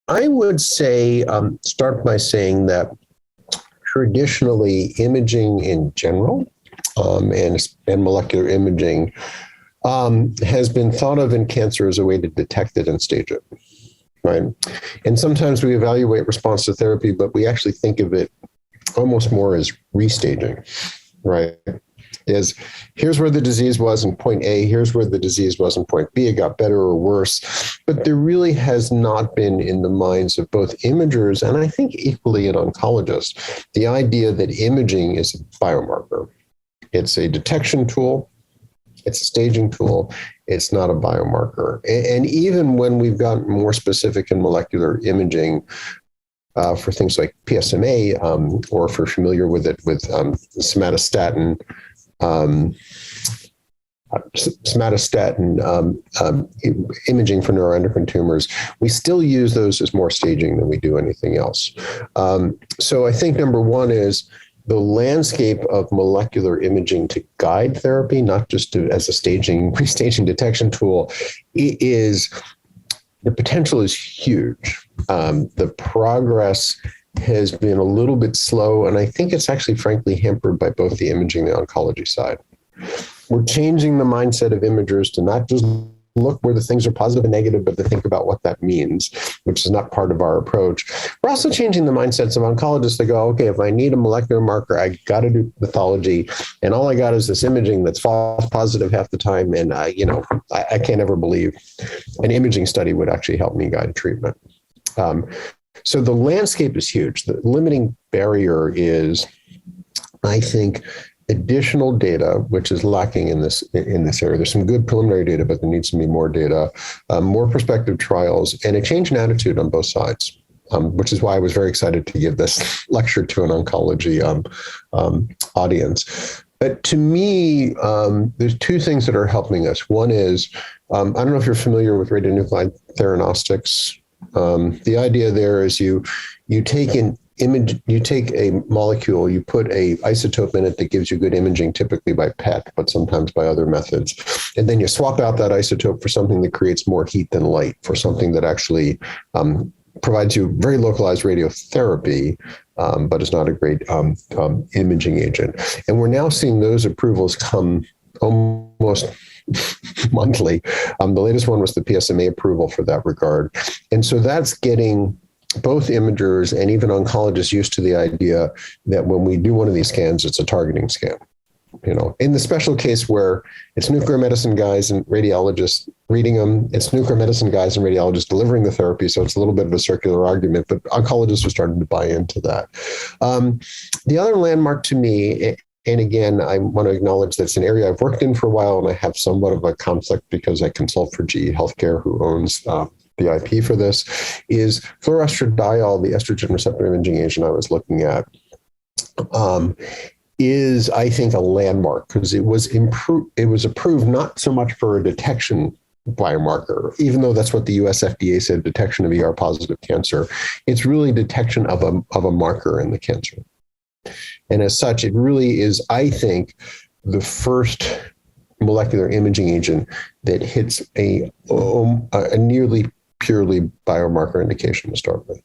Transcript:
I would say, start by saying that traditionally imaging in general and molecular imaging has been thought of in cancer as a way to detect it and stage it, right? And sometimes we evaluate response to therapy, but we actually think of it almost more as restaging, right? Is here's where the disease was in point A, here's where the disease was in point B, it got better or worse. But there really has not been in the minds of both imagers and I think equally in oncologists, the idea that imaging is a biomarker. It's a detection tool, it's a staging tool, it's not a biomarker. And even when we've gotten more specific in molecular imaging, for things like PSMA, or if you're familiar with it with somatostatin imaging for neuroendocrine tumors, we still use those as more staging than we do anything else. So I think number one is the landscape of molecular imaging to guide therapy, not just as a restaging detection tool, is the potential is huge. The progress has been a little bit slow, and I think it's actually, frankly, hampered by both the imaging and the oncology side. We're changing the mindset of imagers to not just look where the things are positive and negative, but to think about what that means, which is not part of our approach. We're also changing the mindsets of oncologists to go, okay, if I need a molecular marker, I got to do pathology, and all I got is this imaging that's false positive half the time, and I can't ever believe an imaging study would actually help me guide treatment. So the landscape is huge. The limiting barrier is, I think, additional data, which is lacking in this area. There's some good preliminary data, but there needs to be more data, more prospective trials, and a change in attitude on both sides, which is why I was very excited to give this lecture to an oncology audience. But to me, there's two things that are helping us. One is, I don't know if you're familiar with radionucleotide theranostics. The idea there is you take an image, you take a molecule, you put a isotope in it that gives you good imaging, typically by PET, but sometimes by other methods. And then you swap out that isotope for something that creates more heat than light, for something that actually provides you very localized radiotherapy, but is not a great imaging agent. And we're now seeing those approvals come almost monthly. The latest one was the PSMA approval for that regard. And so that's getting both imagers and even oncologists used to the idea that when we do one of these scans, it's a targeting scan. In the special case where it's nuclear medicine guys and radiologists reading them, it's nuclear medicine guys and radiologists delivering the therapy. So it's a little bit of a circular argument, but oncologists are starting to buy into that. The other landmark to me, and again, I want to acknowledge that's an area I've worked in for a while, and I have somewhat of a conflict because I consult for GE Healthcare, who owns the IP for this, is fluoroestradiol, the estrogen receptor imaging agent I was looking at, is, I think, a landmark because it was approved not so much for a detection biomarker, even though that's what the US FDA said, detection of ER positive cancer. It's really detection of a marker in the cancer. And as such, it really is, I think, the first molecular imaging agent that hits a nearly purely biomarker indication to start with.